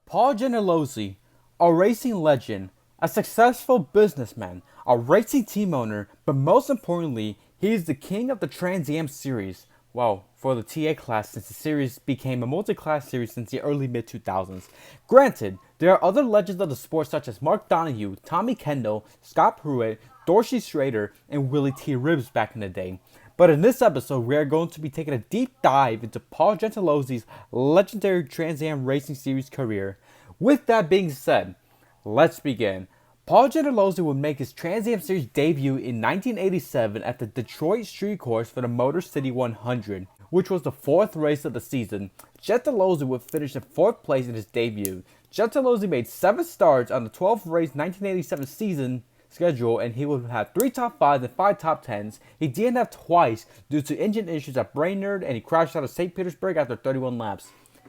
Paul Gentilozzi, a racing legend, a successful businessman, a racing team owner, but most importantly, he is the king of the Trans Am series. Well, for the TA class, since the series became a multi-class series since the early mid-2000s. Granted, there are other legends of the sport such as Mark Donohue, Tommy Kendall, Scott Pruitt, Dorsey Schrader, and Willie T. Ribbs back in the day. But in this episode, we are going to be taking a deep dive into Paul Gentilozzi's legendary Trans Am Racing Series career. With that being said, let's begin. Paul Gentilozzi would make his Trans Am Series debut in 1987 at the Detroit Street Course for the Motor City 100, which was the fourth race of the season. Gentilozzi would finish in fourth place in his debut. Gentilozzi made 7 starts on the 12th race 1987 season schedule, and he would have 3 top 5s and 5 top 10s. He DNF'd twice due to engine issues at Brainerd, and he crashed out of St. Petersburg after 31 laps.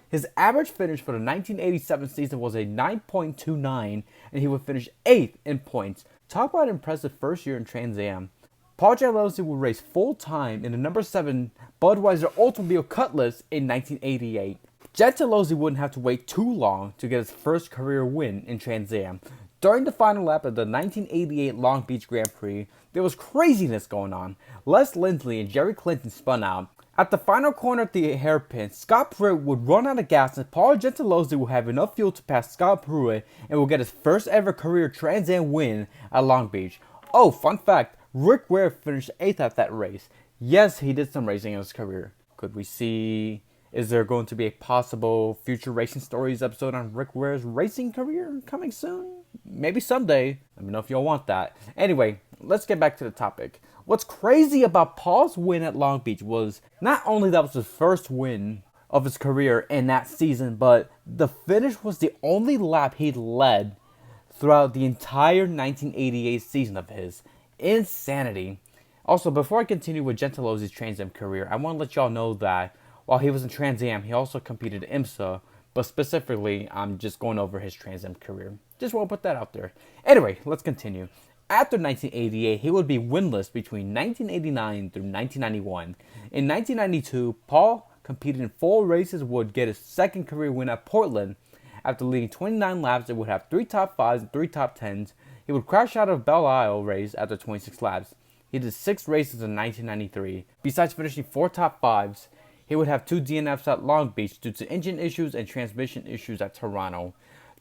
His average finish for the 1987 season was a 9.29, and he would finish 8th in points. Talk about an impressive first year in Trans Am. Paul Gentilozzi would race full-time in the number 7 Budweiser Oldsmobile Cutlass in 1988. Gentilozzi wouldn't have to wait too long to get his first career win in Trans Am. During the final lap of the 1988 Long Beach Grand Prix, there was craziness going on. Les Lindsley and Jerry Clinton spun out. At the final corner at the hairpin, Scott Pruitt would run out of gas, and Paul Gentilozzi would have enough fuel to pass Scott Pruitt and will get his first ever career Trans Am win at Long Beach. Oh, fun fact, Rick Ware finished 8th at that race. Yes, he did some racing in his career. Could we see... Is there going to be a possible future Racing Stories episode on Rick Ware's racing career coming soon? Maybe someday. Let me know if y'all want that. Anyway, let's get back to the topic. What's crazy about Paul's win at Long Beach was not only that was his first win of his career in that season, but the finish was the only lap he led throughout the entire 1988 season of his. Insanity. Also, before I continue with Gentilozzi's Trans Am career, I want to let y'all know that while he was in Trans Am, he also competed in IMSA, but specifically, I'm just going over his Trans Am career. Just want to put that out there. Anyway, let's continue. After 1988, he would be winless between 1989 through 1991. In 1992, Paul competed in 4 races and would get his second career win at Portland. After leading 29 laps, it would have 3 top 5s and 3 top 10s. He would crash out of Belle Isle race after 26 laps. He did 6 races in 1993. Besides finishing 4 top 5s, he would have 2 DNFs at Long Beach due to engine issues and transmission issues at Toronto.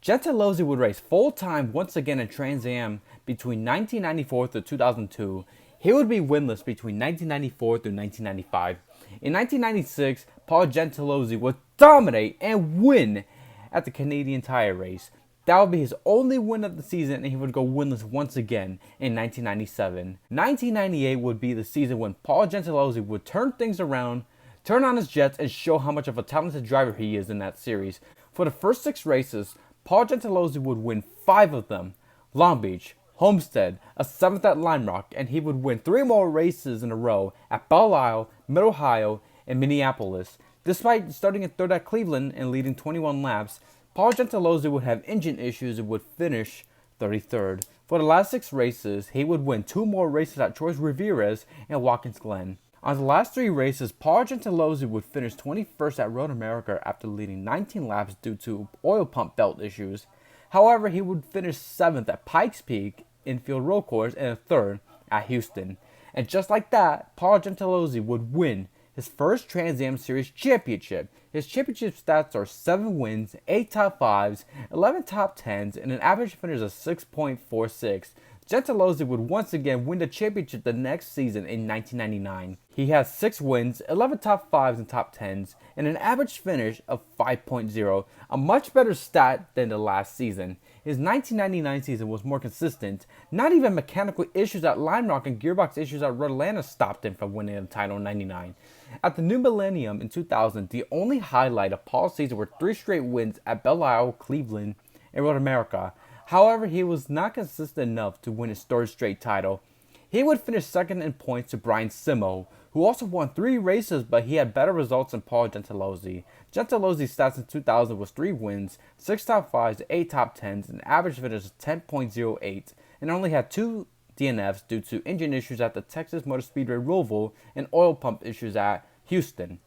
Gentilozzi would race full-time once again in Trans Am between 1994 through 2002. He would be winless between 1994 through 1995. In 1996, Paul Gentilozzi would dominate and win at the Canadian Tire Race. That would be his only win of the season, and he would go winless once again in 1997. 1998 would be the season when Paul Gentilozzi would turn things around, turn on his jets, and show how much of a talented driver he is in that series. For the first 6 races, Paul Gentilozzi would win 5 of them. Long Beach, Homestead, a 7th at Lime Rock, and he would win 3 more races in a row at Belle Isle, Mid-Ohio, and Minneapolis. Despite starting in 3rd at Cleveland and leading 21 laps, Paul Gentilozzi would have engine issues and would finish 33rd. For the last 6 races, he would win 2 more races at Choice Riviera's and Watkins Glen. On the last 3 races, Paul Gentilozzi would finish 21st at Road America after leading 19 laps due to oil pump belt issues. However, he would finish 7th at Pikes Peak Infield Road Course and 3rd at Houston. And just like that, Paul Gentilozzi would win his first Trans Am Series championship. His championship stats are 7 wins, 8 top 5s, 11 top 10s, and an average finish of 6.46. Gentilozzi would once again win the championship the next season in 1999. He has 6 wins, 11 top 5s and top 10s, and an average finish of 5.0, a much better stat than the last season. His 1999 season was more consistent. Not even mechanical issues at Lime Rock and gearbox issues at Road Atlanta stopped him from winning the title in 99. At the new millennium in 2000, the only highlight of Paul's season were 3 straight wins at Belle Isle, Cleveland, and Road America. However, he was not consistent enough to win his 3rd straight title. He would finish 2nd in points to Brian Simo, who also won 3 races, but he had better results than Paul Gentilozzi. Gentilozzi's stats in 2000 was 3 wins, 6 top 5s, 8 top 10s, and an average finish of 10.08, and only had 2 DNFs due to engine issues at the Texas Motor Speedway Roval and oil pump issues at Houston.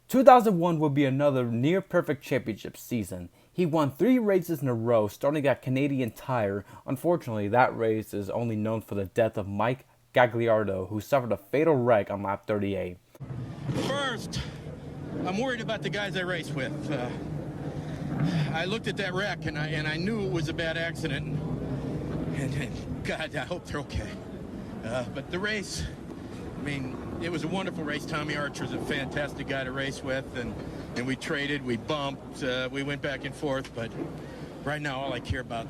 2001 would be another near-perfect championship season. He won 3 races in a row, starting at Canadian Tire. Unfortunately, that race is only known for the death of Mike Gagliardo, who suffered a fatal wreck on lap 38. First, I'm worried about the guys I race with. I looked at that wreck and I knew it was a bad accident. And God, I hope they're okay. But the race, I mean, it was a wonderful race. Tommy Archer's a fantastic guy to race with, and we traded, we bumped, we went back and forth, but right now all I care about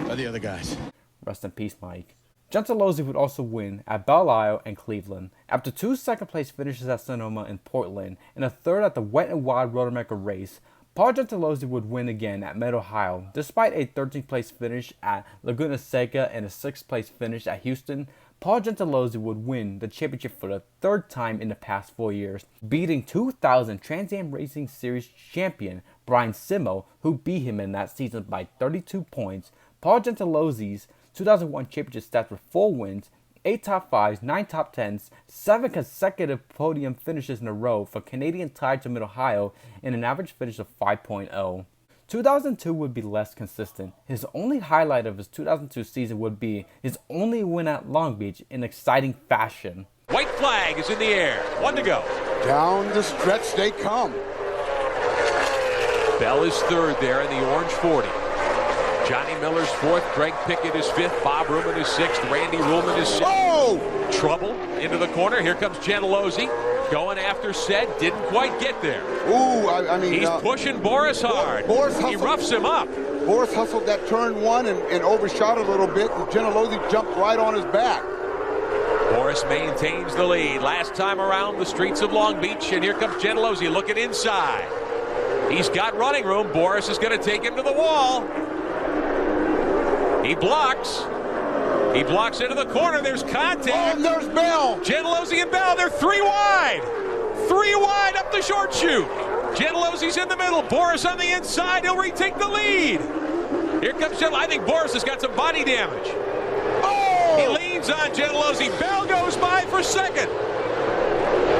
are the other guys. Rest in peace, Mike. Gentilozzi would also win at Belle Isle and Cleveland. After 2 second-place finishes at Sonoma and Portland, and a third at the Wet and Wild Road America race, Paul Gentilozzi would win again at Mid-Ohio, despite a 13th-place finish at Laguna Seca and a 6th-place finish at Houston. Paul Gentilozzi would win the championship for the 3rd time in the past 4 years, beating 2000 Trans Am Racing Series champion Brian Simo, who beat him in that season by 32 points. Paul Gentilozzi's 2001 championship stats were 4 wins, 8 top 5s, 9 top 10s, 7 consecutive podium finishes in a row for Canadian Tire to Mid-Ohio, and an average finish of 5.0. 2002 would be less consistent. His only highlight of his 2002 season would be his only win at Long Beach in exciting fashion. White flag is in the air. 1 to go. Down the stretch they come. Bell is 3rd there in the orange 40. Johnny Miller's 4th. Greg Pickett is 5th. Bob Ruman is 6th. Randy Ruhlman is 6th. Oh! Trouble into the corner. Here comes Gentilozzi. Going after Sed. Didn't quite get there. Ooh, I mean... He's pushing Boris hard. Boris he roughs him up. Boris hustled that turn 1 and overshot a little bit, and Gentilozzi jumped right on his back. Boris maintains the lead. Last time around the streets of Long Beach, and here comes Gentilozzi looking inside. He's got running room. Boris is going to take him to the wall. He blocks. He blocks into the corner. There's contact. Oh, and there's Bell. Gentilozzi and Bell. They're 3 wide. 3 wide up the short chute. Gentilozzi's in the middle. Boris on the inside. He'll retake the lead. Here comes Gentilozzi. I think Boris has got some body damage. Oh! He leans on Gentilozzi. Bell goes by for 2nd.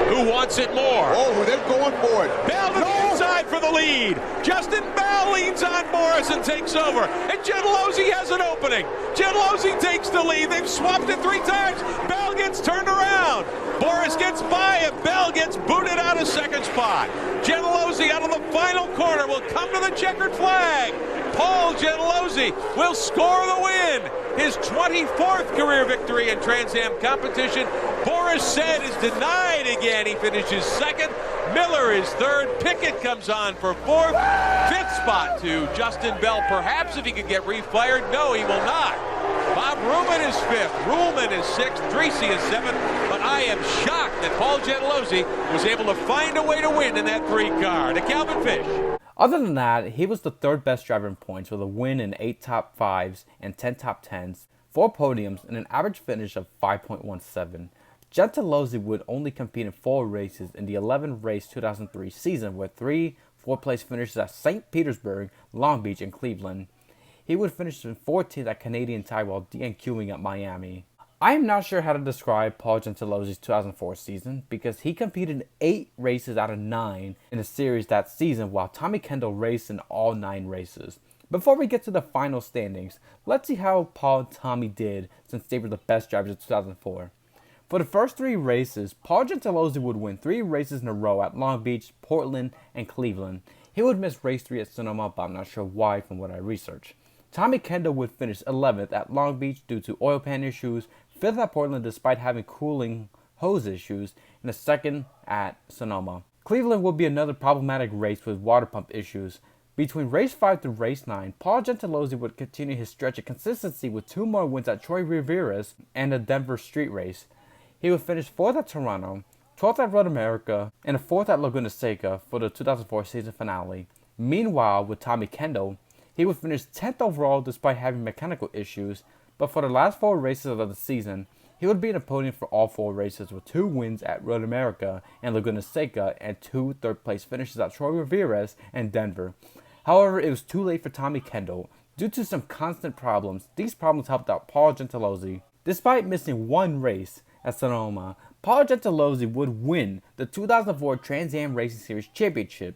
Who wants it more? Oh, they're going for it. Bell to the inside for the lead. Justin Bell leans on Boris and takes over. And Gentilozzi has an opening. Gentilozzi takes the lead. They've swapped it 3 times. Bell gets turned around. Boris gets by and Bell gets booted out of 2nd spot. Gentilozzi out of the final corner will come to the checkered flag. Paul Gentilozzi will score the win. His 24th career victory in Trans Am competition. Boris Said is denied again. He finishes 2nd. Miller is 3rd. Pickett comes on for 4th. 5th spot to Justin Bell. Perhaps if he could get refired. No, he will not. Bob Ruman is 5th. Ruhlman is 6th. Tracy is 7th. But I am shocked that Paul Gentilozzi was able to find a way to win in that 3 car. To Calvin Fish. Other than that, he was the 3rd best driver in points with a win in 8 top 5s and 10 top 10s, 4 podiums, and an average finish of 5.17. Gentilozzi would only compete in 4 races in the 11-race 2003 season with 3 4th-place finishes at St. Petersburg, Long Beach, and Cleveland. He would finish in 14th at Canadian Tire while DNQing at Miami. I am not sure how to describe Paul Gentilozzi's 2004 season because he competed in 8 races out of 9 in the series that season while Tommy Kendall raced in all 9 races. Before we get to the final standings, let's see how Paul and Tommy did since they were the best drivers of 2004. For the first 3 races, Paul Gentilozzi would win 3 races in a row at Long Beach, Portland, and Cleveland. He would miss race 3 at Sonoma, but I'm not sure why from what I researched. Tommy Kendall would finish 11th at Long Beach due to oil pan issues, 5th at Portland despite having cooling hose issues, and 2nd at Sonoma. Cleveland would be another problematic race with water pump issues. Between race 5 to race 9, Paul Gentilozzi would continue his stretch of consistency with 2 more wins at Troy Rivera's and the Denver street race. He would finish 4th at Toronto, 12th at Road America, and a 4th at Laguna Seca for the 2004 season finale. Meanwhile, with Tommy Kendall, he would finish 10th overall despite having mechanical issues, but for the last 4 races of the season, he would be in the podium for all 4 races with 2 wins at Road America and Laguna Seca and 2 third-place finishes at Troy Rivera's and Denver. However, it was too late for Tommy Kendall. Due to some constant problems, these problems helped out Paul Gentilozzi. Despite missing 1 race at Sonoma, Paul Gentilozzi would win the 2004 Trans Am Racing Series Championship.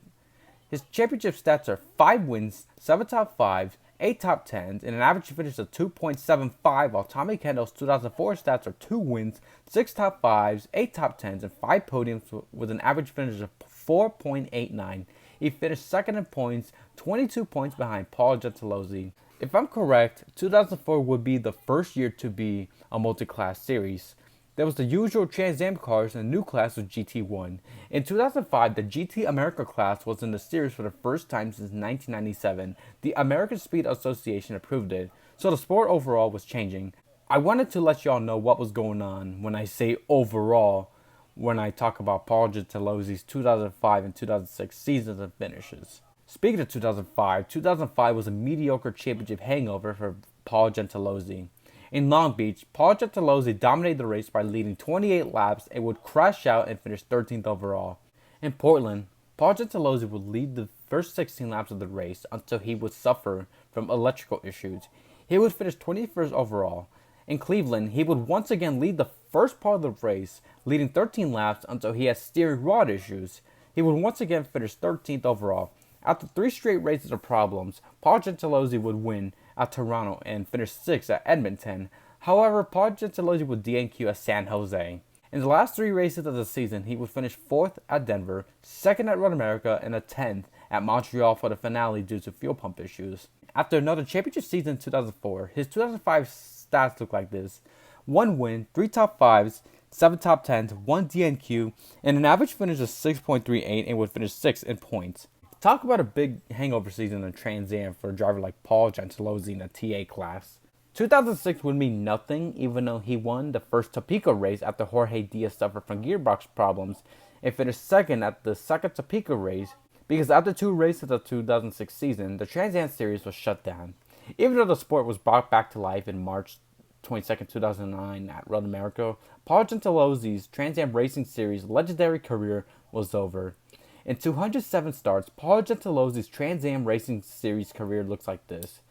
His championship stats are 5 wins, 7 top 5s, 8 top 10s, and an average finish of 2.75, while Tommy Kendall's 2004 stats are 2 wins, 6 top 5s, 8 top 10s, and 5 podiums with an average finish of 4.89. He finished second in points, 22 points behind Paul Gentilozzi. If I'm correct, 2004 would be the first year to be a multi-class series. There was the usual Trans Am cars and the new class was GT1. In 2005, the GT America class was in the series for the first time since 1997. The American Speed Association approved it, so the sport overall was changing. I wanted to let y'all know what was going on when I say overall, when I talk about Paul Gentilozzi's 2005 and 2006 seasons and finishes. Speaking of 2005 was a mediocre championship hangover for Paul Gentilozzi. In Long Beach, Paul Gentilozzi dominated the race by leading 28 laps and would crash out and finish 13th overall. In Portland, Paul Gentilozzi would lead the first 16 laps of the race until he would suffer from electrical issues. He would finish 21st overall. In Cleveland, he would once again lead the first part of the race, leading 13 laps until he had steering rod issues. He would once again finish 13th overall. After 3 straight races of problems, Paul Gentilozzi would win at Toronto and finish 6th at Edmonton. However, Paul Gentilozzi would DNQ at San Jose. In the last 3 races of the season, he would finish 4th at Denver, 2nd at Road America, and a 10th at Montreal for the finale due to fuel pump issues. After another championship season in 2004, his 2005 stats look like this: 1 win, 3 top 5s, 7 top 10s, 1 DNQ, and an average finish of 6.38 and would finish 6th in points. Talk about a big hangover season in Trans Am for a driver like Paul Gentilozzi in the TA class. 2006 would mean nothing, even though he won the first Topeka race after Jorge Diaz suffered from gearbox problems and finished 2nd at the 2nd Topeka race, because after 2 races of the 2006 season, the Trans Am Series was shut down. Even though the sport was brought back to life in March 22nd, 2009 at Road America, Paul Gentilozzi's Trans Am Racing Series legendary career was over. In 207 starts, Paul Gentilozzi's Trans Am Racing Series career looks like this.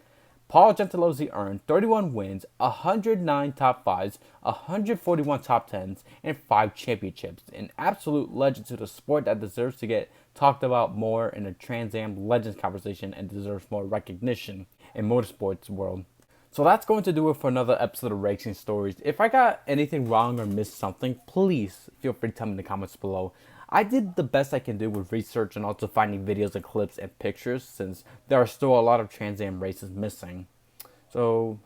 Paul Gentilozzi earned 31 wins, 109 top 5s, 141 top 10s, and 5 championships. An absolute legend to the sport that deserves to get talked about more in the Trans Am Legends conversation and deserves more recognition in motorsports world. So that's going to do it for another episode of Racing Stories. If I got anything wrong or missed something, please feel free to tell me in the comments below. I did the best I can do with research and also finding videos and clips and pictures, since there are still a lot of Trans Am races missing. So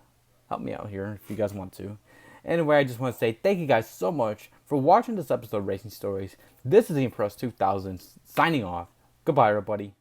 help me out here if you guys want to. Anyway, I just want to say thank you guys so much for watching this episode of Racing Stories. This is the Impress 2000 signing off. Goodbye, everybody.